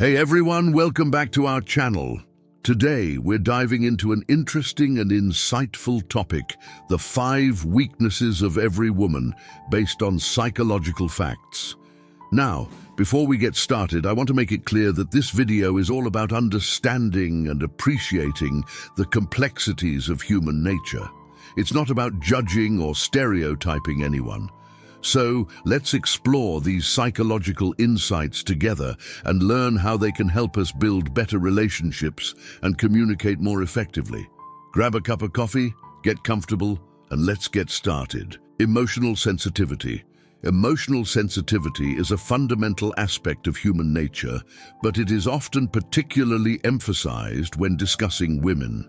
Hey everyone, welcome back to our channel. Today we're diving into an interesting and insightful topic, the 5 weaknesses of every woman, based on psychological facts. Now, before we get started, I want to make it clear that this video is all about understanding and appreciating the complexities of human nature. It's not about judging or stereotyping anyone. So, let's explore these psychological insights together and learn how they can help us build better relationships and communicate more effectively. Grab a cup of coffee, get comfortable, and let's get started. Emotional sensitivity. Emotional sensitivity is a fundamental aspect of human nature, but it is often particularly emphasized when discussing women.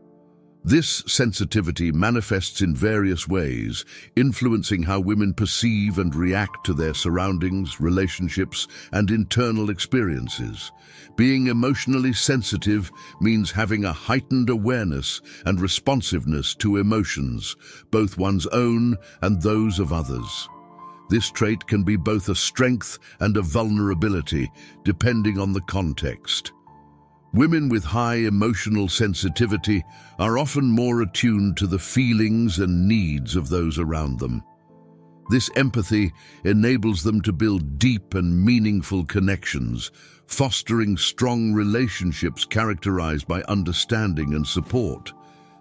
This sensitivity manifests in various ways, influencing how women perceive and react to their surroundings, relationships, and internal experiences. Being emotionally sensitive means having a heightened awareness and responsiveness to emotions, both one's own and those of others. This trait can be both a strength and a vulnerability, depending on the context. Women with high emotional sensitivity are often more attuned to the feelings and needs of those around them. This empathy enables them to build deep and meaningful connections, fostering strong relationships characterized by understanding and support.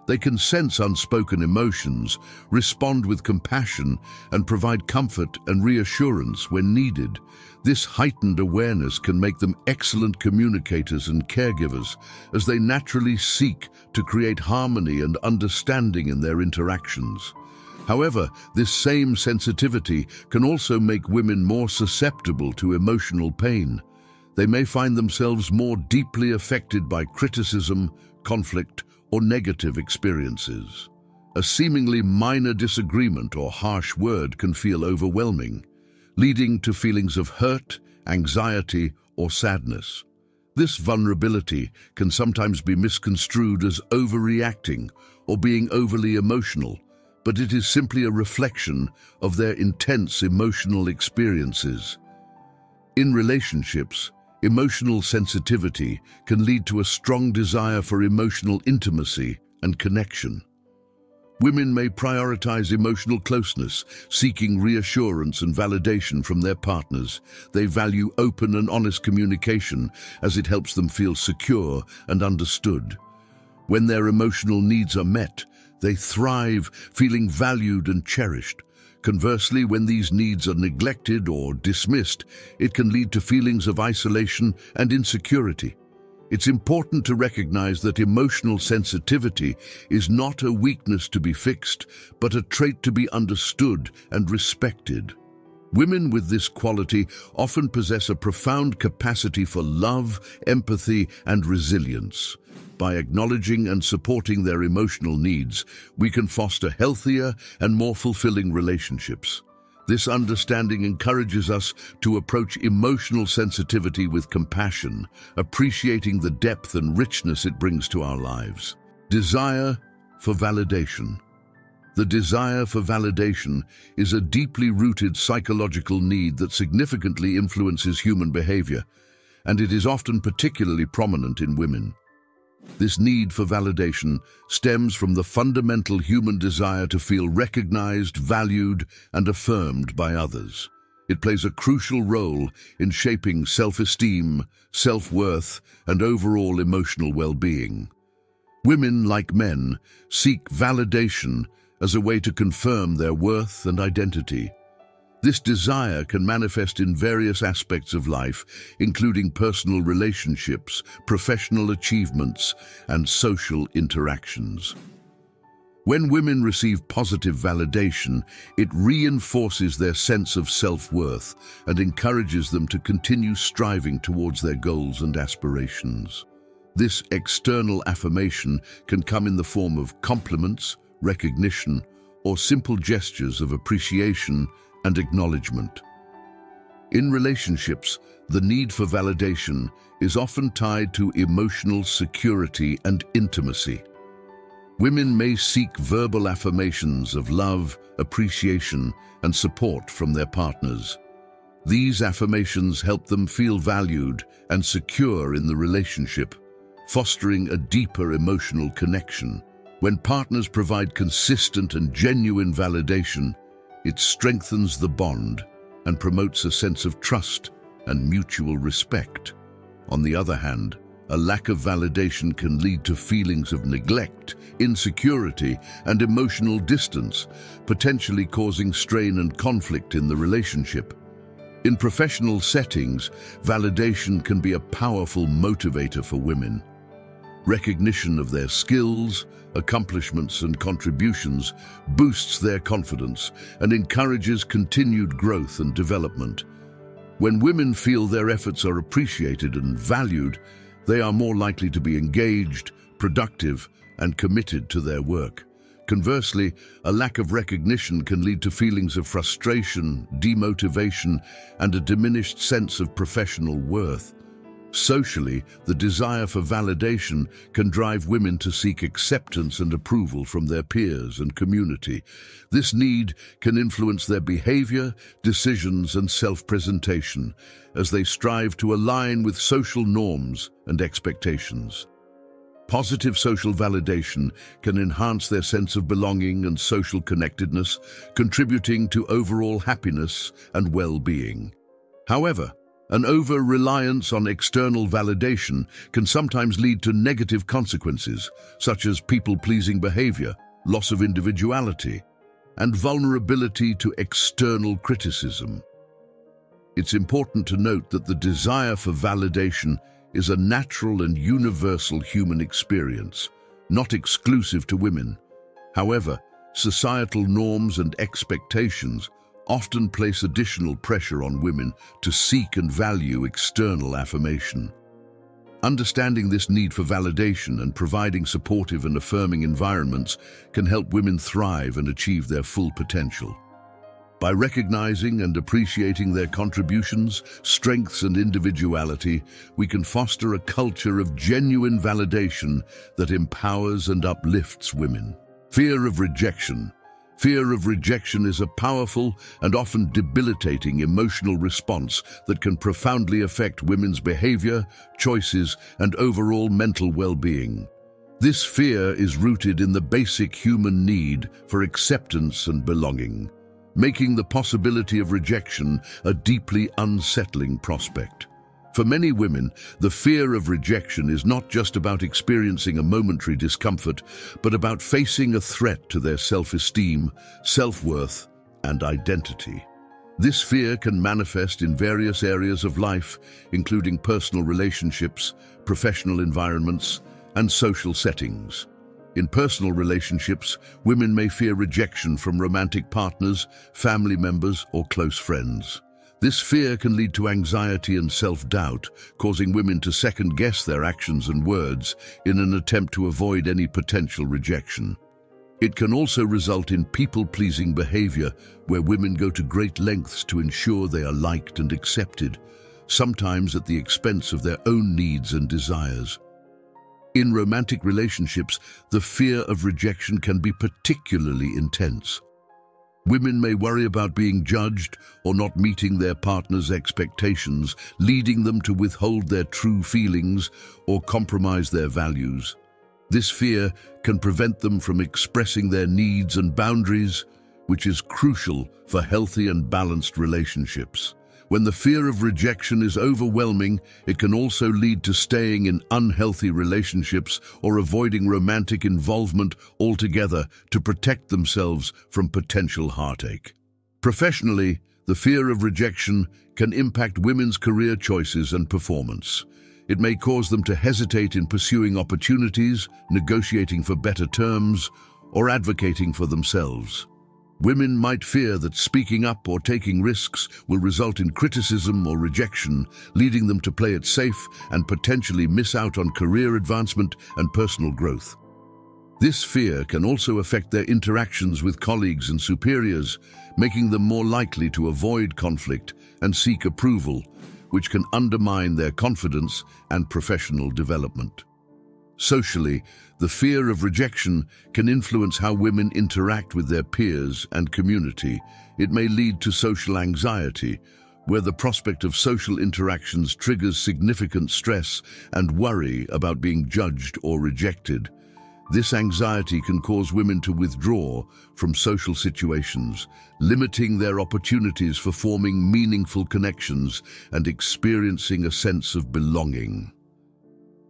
They can sense unspoken emotions, respond with compassion, and provide comfort and reassurance when needed. This heightened awareness can make them excellent communicators and caregivers, as they naturally seek to create harmony and understanding in their interactions. However, this same sensitivity can also make women more susceptible to emotional pain. They may find themselves more deeply affected by criticism, conflict, or negative experiences. A seemingly minor disagreement or harsh word can feel overwhelming, leading to feelings of hurt, anxiety, or sadness. This vulnerability can sometimes be misconstrued as overreacting or being overly emotional, but it is simply a reflection of their intense emotional experiences. In relationships, emotional sensitivity can lead to a strong desire for emotional intimacy and connection. Women may prioritize emotional closeness, seeking reassurance and validation from their partners. They value open and honest communication as it helps them feel secure and understood. When their emotional needs are met, they thrive, feeling valued and cherished. Conversely, when these needs are neglected or dismissed, it can lead to feelings of isolation and insecurity. It's important to recognize that emotional sensitivity is not a weakness to be fixed, but a trait to be understood and respected. Women with this quality often possess a profound capacity for love, empathy, and resilience. By acknowledging and supporting their emotional needs, we can foster healthier and more fulfilling relationships. This understanding encourages us to approach emotional sensitivity with compassion, appreciating the depth and richness it brings to our lives. Desire for validation. The desire for validation is a deeply rooted psychological need that significantly influences human behavior, and it is often particularly prominent in women. This need for validation stems from the fundamental human desire to feel recognized, valued, and affirmed by others. It plays a crucial role in shaping self-esteem, self-worth, and overall emotional well-being. Women, like men, seek validation as a way to confirm their worth and identity. This desire can manifest in various aspects of life, including personal relationships, professional achievements, and social interactions. When women receive positive validation, it reinforces their sense of self-worth and encourages them to continue striving towards their goals and aspirations. This external affirmation can come in the form of compliments, recognition, or simple gestures of appreciation and acknowledgement. In relationships, the need for validation is often tied to emotional security and intimacy. Women may seek verbal affirmations of love, appreciation, and support from their partners. These affirmations help them feel valued and secure in the relationship, fostering a deeper emotional connection. When partners provide consistent and genuine validation, it strengthens the bond and promotes a sense of trust and mutual respect. On the other hand, a lack of validation can lead to feelings of neglect, insecurity, and emotional distance, potentially causing strain and conflict in the relationship. In professional settings, validation can be a powerful motivator for women. Recognition of their skills, accomplishments, and contributions boosts their confidence and encourages continued growth and development. When women feel their efforts are appreciated and valued, they are more likely to be engaged, productive, and committed to their work. Conversely, a lack of recognition can lead to feelings of frustration, demotivation, and a diminished sense of professional worth. Socially, the desire for validation can drive women to seek acceptance and approval from their peers and community. This need can influence their behavior, decisions, and self-presentation as they strive to align with social norms and expectations. Positive social validation can enhance their sense of belonging and social connectedness, contributing to overall happiness and well-being. However, an over-reliance on external validation can sometimes lead to negative consequences, such as people-pleasing behavior, loss of individuality, and vulnerability to external criticism. It's important to note that the desire for validation is a natural and universal human experience, not exclusive to women. However, societal norms and expectations often place additional pressure on women to seek and value external affirmation. Understanding this need for validation and providing supportive and affirming environments can help women thrive and achieve their full potential. By recognizing and appreciating their contributions, strengths, and individuality, we can foster a culture of genuine validation that empowers and uplifts women. Fear of rejection. Fear of rejection is a powerful and often debilitating emotional response that can profoundly affect women's behavior, choices, and overall mental well-being. This fear is rooted in the basic human need for acceptance and belonging, making the possibility of rejection a deeply unsettling prospect. For many women, the fear of rejection is not just about experiencing a momentary discomfort, but about facing a threat to their self-esteem, self-worth, and identity. This fear can manifest in various areas of life, including personal relationships, professional environments, and social settings. In personal relationships, women may fear rejection from romantic partners, family members, or close friends. This fear can lead to anxiety and self-doubt, causing women to second-guess their actions and words in an attempt to avoid any potential rejection. It can also result in people-pleasing behavior, where women go to great lengths to ensure they are liked and accepted, sometimes at the expense of their own needs and desires. In romantic relationships, the fear of rejection can be particularly intense. Women may worry about being judged or not meeting their partner's expectations, leading them to withhold their true feelings or compromise their values. This fear can prevent them from expressing their needs and boundaries, which is crucial for healthy and balanced relationships. When the fear of rejection is overwhelming, it can also lead to staying in unhealthy relationships or avoiding romantic involvement altogether to protect themselves from potential heartache. Professionally, the fear of rejection can impact women's career choices and performance. It may cause them to hesitate in pursuing opportunities, negotiating for better terms, or advocating for themselves. Women might fear that speaking up or taking risks will result in criticism or rejection, leading them to play it safe and potentially miss out on career advancement and personal growth. This fear can also affect their interactions with colleagues and superiors, making them more likely to avoid conflict and seek approval, which can undermine their confidence and professional development. Socially, the fear of rejection can influence how women interact with their peers and community. It may lead to social anxiety, where the prospect of social interactions triggers significant stress and worry about being judged or rejected. This anxiety can cause women to withdraw from social situations, limiting their opportunities for forming meaningful connections and experiencing a sense of belonging.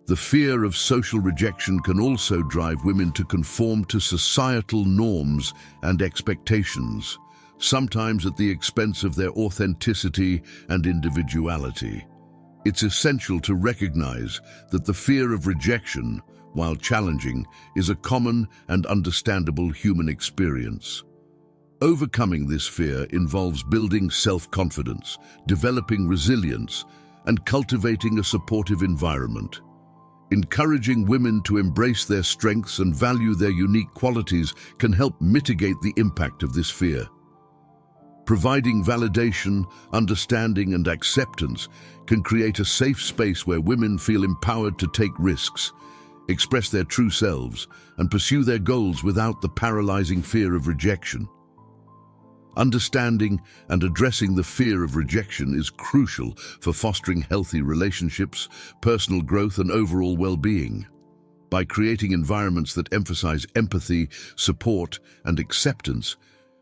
The fear of social rejection can also drive women to conform to societal norms and expectations, sometimes at the expense of their authenticity and individuality. It's essential to recognize that the fear of rejection, while challenging, is a common and understandable human experience. Overcoming this fear involves building self-confidence, developing resilience, and cultivating a supportive environment. Encouraging women to embrace their strengths and value their unique qualities can help mitigate the impact of this fear. Providing validation, understanding, and acceptance can create a safe space where women feel empowered to take risks, express their true selves, and pursue their goals without the paralyzing fear of rejection. Understanding and addressing the fear of rejection is crucial for fostering healthy relationships, personal growth, and overall well-being. By creating environments that emphasize empathy, support, and acceptance,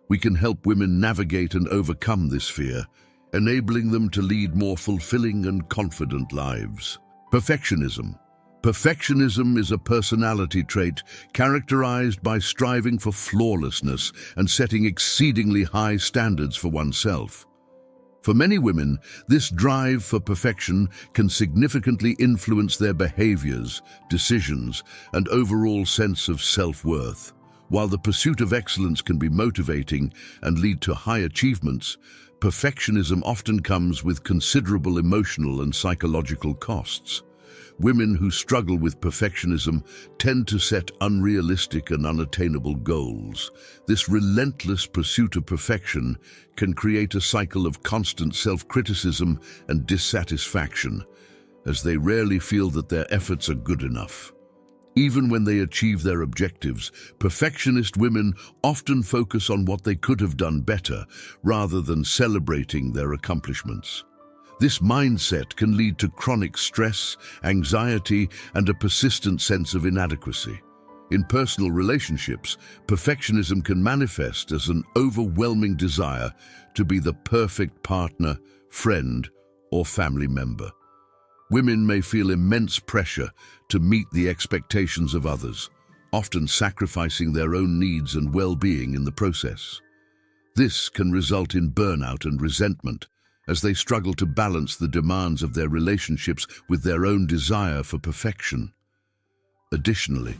we can help women navigate and overcome this fear, enabling them to lead more fulfilling and confident lives. Perfectionism. Perfectionism is a personality trait characterized by striving for flawlessness and setting exceedingly high standards for oneself. For many women, this drive for perfection can significantly influence their behaviors, decisions, and overall sense of self-worth. While the pursuit of excellence can be motivating and lead to high achievements, perfectionism often comes with considerable emotional and psychological costs. Women who struggle with perfectionism tend to set unrealistic and unattainable goals. This relentless pursuit of perfection can create a cycle of constant self-criticism and dissatisfaction, as they rarely feel that their efforts are good enough. Even when they achieve their objectives, perfectionist women often focus on what they could have done better, rather than celebrating their accomplishments. This mindset can lead to chronic stress, anxiety, and a persistent sense of inadequacy. In personal relationships, perfectionism can manifest as an overwhelming desire to be the perfect partner, friend, or family member. Women may feel immense pressure to meet the expectations of others, often sacrificing their own needs and well-being in the process. This can result in burnout and resentment, as they struggle to balance the demands of their relationships with their own desire for perfection. Additionally,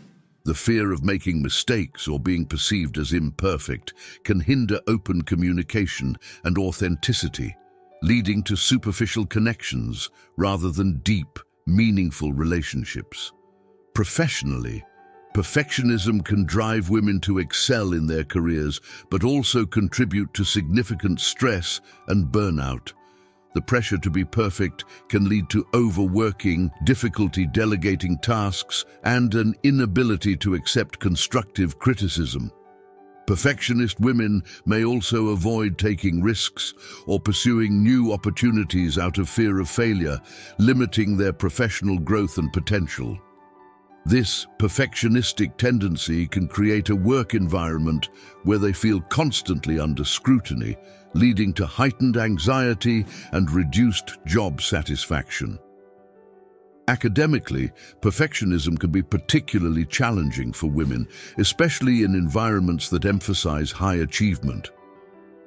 the fear of making mistakes or being perceived as imperfect can hinder open communication and authenticity, leading to superficial connections rather than deep, meaningful relationships. Professionally, perfectionism can drive women to excel in their careers, but also contribute to significant stress and burnout. The pressure to be perfect can lead to overworking, difficulty delegating tasks, and an inability to accept constructive criticism. Perfectionist women may also avoid taking risks or pursuing new opportunities out of fear of failure, limiting their professional growth and potential. This perfectionistic tendency can create a work environment where they feel constantly under scrutiny, leading to heightened anxiety and reduced job satisfaction. Academically, perfectionism can be particularly challenging for women, especially in environments that emphasize high achievement.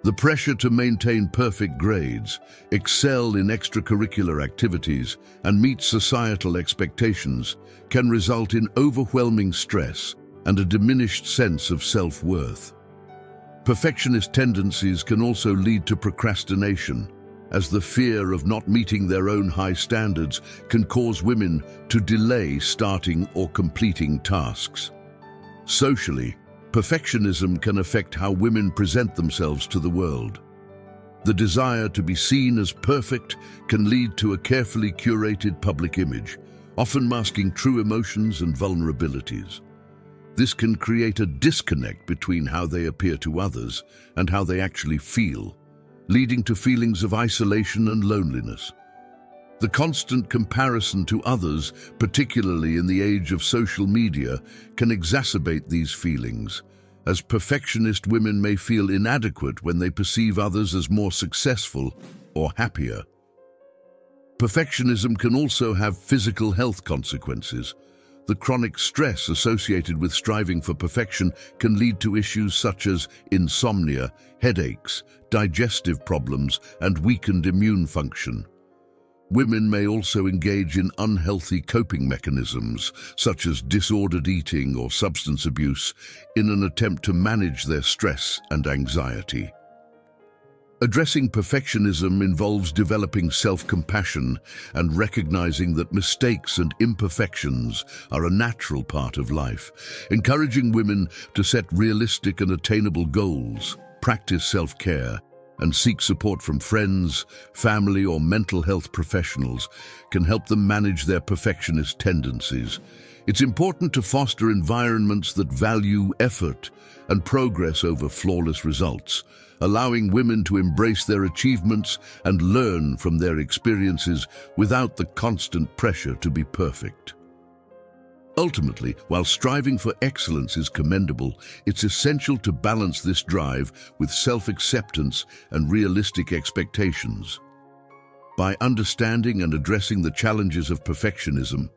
The pressure to maintain perfect grades, excel in extracurricular activities, and meet societal expectations can result in overwhelming stress and a diminished sense of self-worth. Perfectionist tendencies can also lead to procrastination, as the fear of not meeting their own high standards can cause women to delay starting or completing tasks. Socially, perfectionism can affect how women present themselves to the world. The desire to be seen as perfect can lead to a carefully curated public image, often masking true emotions and vulnerabilities. This can create a disconnect between how they appear to others and how they actually feel, leading to feelings of isolation and loneliness. The constant comparison to others, particularly in the age of social media, can exacerbate these feelings, as perfectionist women may feel inadequate when they perceive others as more successful or happier. Perfectionism can also have physical health consequences. The chronic stress associated with striving for perfection can lead to issues such as insomnia, headaches, digestive problems, and weakened immune function. Women may also engage in unhealthy coping mechanisms, such as disordered eating or substance abuse, in an attempt to manage their stress and anxiety. Addressing perfectionism involves developing self-compassion and recognizing that mistakes and imperfections are a natural part of life, encouraging women to set realistic and attainable goals, practice self-care, and seek support from friends, family, or mental health professionals can help them manage their perfectionist tendencies. It's important to foster environments that value effort and progress over flawless results, allowing women to embrace their achievements and learn from their experiences without the constant pressure to be perfect. Ultimately, while striving for excellence is commendable, it's essential to balance this drive with self-acceptance and realistic expectations. By understanding and addressing the challenges of perfectionism,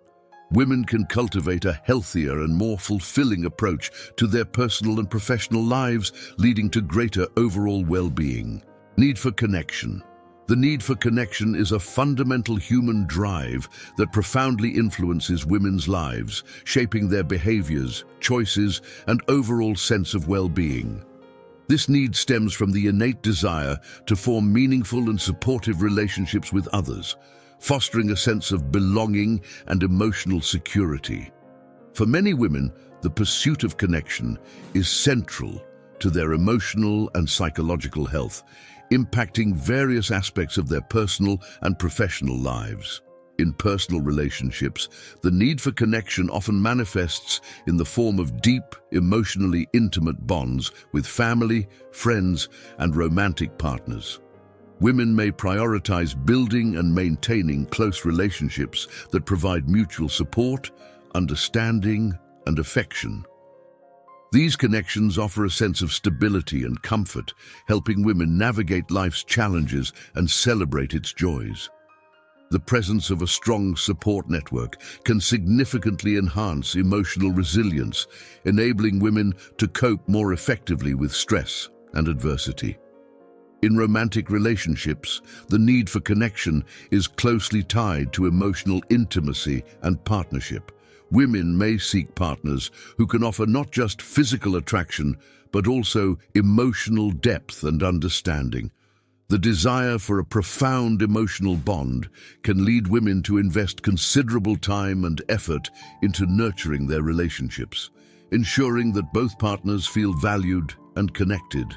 women can cultivate a healthier and more fulfilling approach to their personal and professional lives, leading to greater overall well-being. Need for connection. The need for connection is a fundamental human drive that profoundly influences women's lives, shaping their behaviors, choices, and overall sense of well-being. This need stems from the innate desire to form meaningful and supportive relationships with others, fostering a sense of belonging and emotional security. For many women, the pursuit of connection is central to their emotional and psychological health, impacting various aspects of their personal and professional lives. In personal relationships, the need for connection often manifests in the form of deep, emotionally intimate bonds with family, friends, and romantic partners. Women may prioritize building and maintaining close relationships that provide mutual support, understanding, and affection. These connections offer a sense of stability and comfort, helping women navigate life's challenges and celebrate its joys. The presence of a strong support network can significantly enhance emotional resilience, enabling women to cope more effectively with stress and adversity. In romantic relationships, the need for connection is closely tied to emotional intimacy and partnership. Women may seek partners who can offer not just physical attraction, but also emotional depth and understanding. The desire for a profound emotional bond can lead women to invest considerable time and effort into nurturing their relationships, ensuring that both partners feel valued and connected.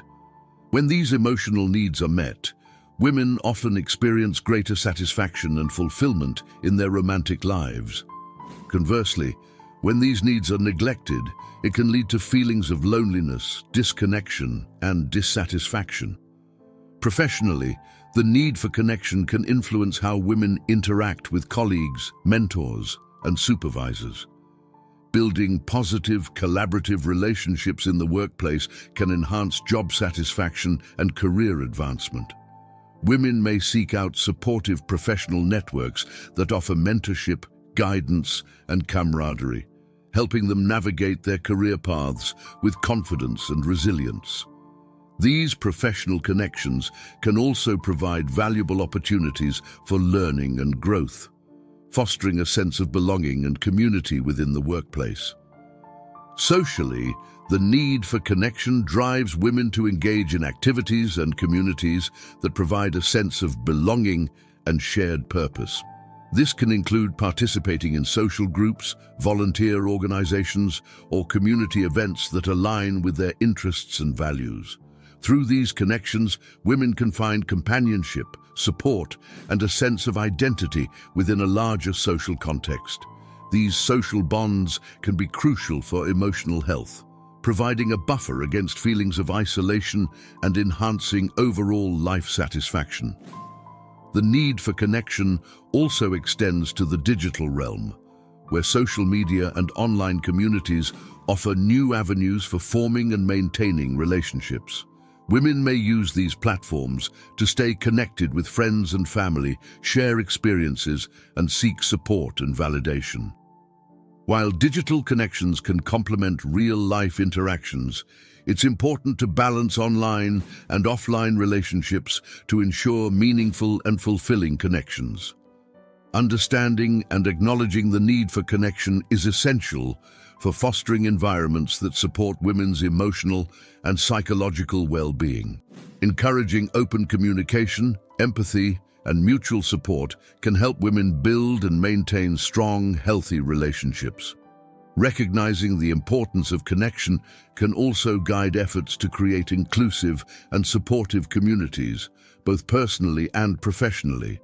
When these emotional needs are met, women often experience greater satisfaction and fulfillment in their romantic lives. Conversely, when these needs are neglected, it can lead to feelings of loneliness, disconnection, and dissatisfaction. Professionally, the need for connection can influence how women interact with colleagues, mentors, and supervisors. Building positive, collaborative relationships in the workplace can enhance job satisfaction and career advancement. Women may seek out supportive professional networks that offer mentorship, guidance, and camaraderie, helping them navigate their career paths with confidence and resilience. These professional connections can also provide valuable opportunities for learning and growth, fostering a sense of belonging and community within the workplace. Socially, the need for connection drives women to engage in activities and communities that provide a sense of belonging and shared purpose. This can include participating in social groups, volunteer organizations, or community events that align with their interests and values. Through these connections, women can find companionship, support, and a sense of identity within a larger social context. These social bonds can be crucial for emotional health, providing a buffer against feelings of isolation and enhancing overall life satisfaction. The need for connection also extends to the digital realm, where social media and online communities offer new avenues for forming and maintaining relationships. Women may use these platforms to stay connected with friends and family, share experiences, and seek support and validation. While digital connections can complement real-life interactions, it's important to balance online and offline relationships to ensure meaningful and fulfilling connections. Understanding and acknowledging the need for connection is essential for fostering environments that support women's emotional and psychological well-being. Encouraging open communication, empathy, and mutual support can help women build and maintain strong, healthy relationships. Recognizing the importance of connection can also guide efforts to create inclusive and supportive communities, both personally and professionally.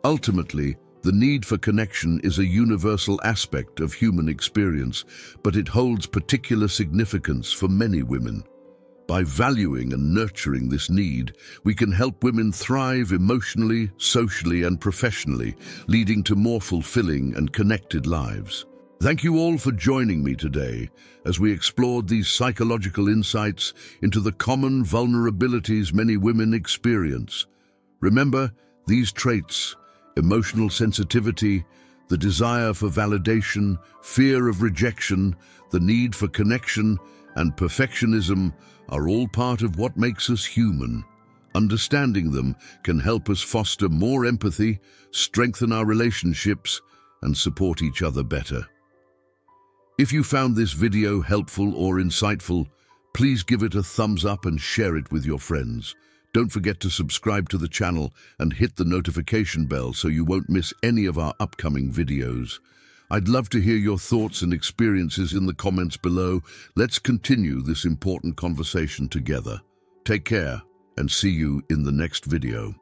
Ultimately, the need for connection is a universal aspect of human experience, but it holds particular significance for many women. By valuing and nurturing this need, we can help women thrive emotionally, socially, and professionally, leading to more fulfilling and connected lives. Thank you all for joining me today as we explored these psychological insights into the common vulnerabilities many women experience. Remember, these traits, emotional sensitivity, the desire for validation, fear of rejection, the need for connection, and perfectionism are all part of what makes us human. Understanding them can help us foster more empathy, strengthen our relationships, and support each other better. If you found this video helpful or insightful, please give it a thumbs up and share it with your friends. Don't forget to subscribe to the channel and hit the notification bell so you won't miss any of our upcoming videos. I'd love to hear your thoughts and experiences in the comments below. Let's continue this important conversation together. Take care and see you in the next video.